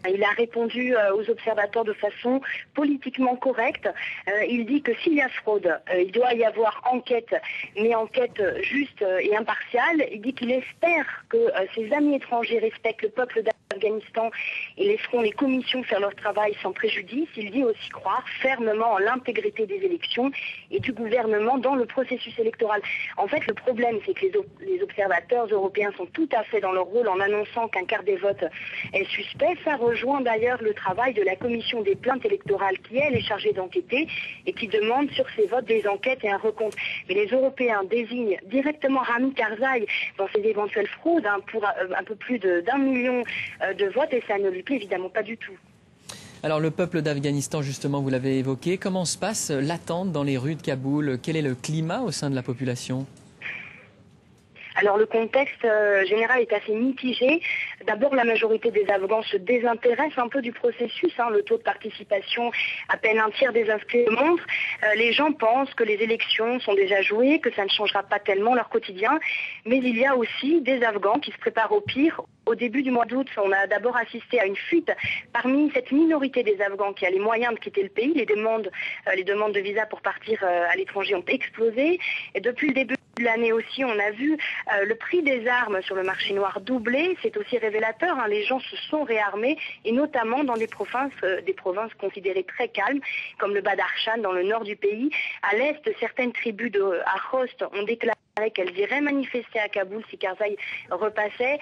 Il a répondu aux observateurs de façon politiquement correcte. Il dit que s'il y a fraude, il doit y avoir enquête, mais enquête juste et impartiale. Il dit qu'il espère que ses amis étrangers respectent le peuple d'Afghanistan et laisseront les commissions faire leur travail sans préjudice. Il dit aussi croire fermement en l'intégrité des élections et du gouvernement dans le processus électoral. En fait, le problème, c'est que les observateurs européens sont tout à fait dans leur rôle en annonçant qu'un quart des votes est suspect. Ça rejoint d'ailleurs le travail de la commission des plaintes électorales qui, elle, est chargée d'enquêter et qui demande sur ces votes des enquêtes et un recompte. Mais les Européens désignent directement Hamid Karzai dans ces éventuelles fraudes pour un peu plus d'1 million de votes et ça ne lui plaît évidemment pas du tout. Alors le peuple d'Afghanistan, justement, vous l'avez évoqué, comment se passe l'attente dans les rues de Kaboul? Quel est le climat au sein de la population? Alors le contexte général est assez mitigé. D'abord, la majorité des Afghans se désintéressent un peu du processus. Le taux de participation, à peine un tiers des inscrits le montre. Les gens pensent que les élections sont déjà jouées, que ça ne changera pas tellement leur quotidien. Mais il y a aussi des Afghans qui se préparent au pire. Au début du mois d'août, on a d'abord assisté à une fuite parmi cette minorité des Afghans qui a les moyens de quitter le pays. Les demandes de visa pour partir à l'étranger ont explosé. Et depuis le début de l'année aussi, on a vu le prix des armes sur le marché noir doubler. C'est aussi révélateur. Les gens se sont réarmés et notamment dans des provinces considérées très calmes, comme le Badakhshan dans le nord du pays. À l'est, certaines tribus à Khost ont déclaré qu'elles iraient manifester à Kaboul si Karzai repassait.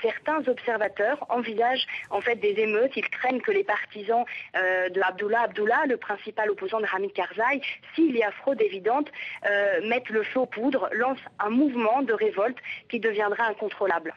Certains observateurs envisagent en fait des émeutes. Ils craignent que les partisans de Abdullah, le principal opposant de Hamid Karzai, s'il y a fraude évidente, mettent le feu aux poudres, lancent un mouvement de révolte qui deviendra incontrôlable.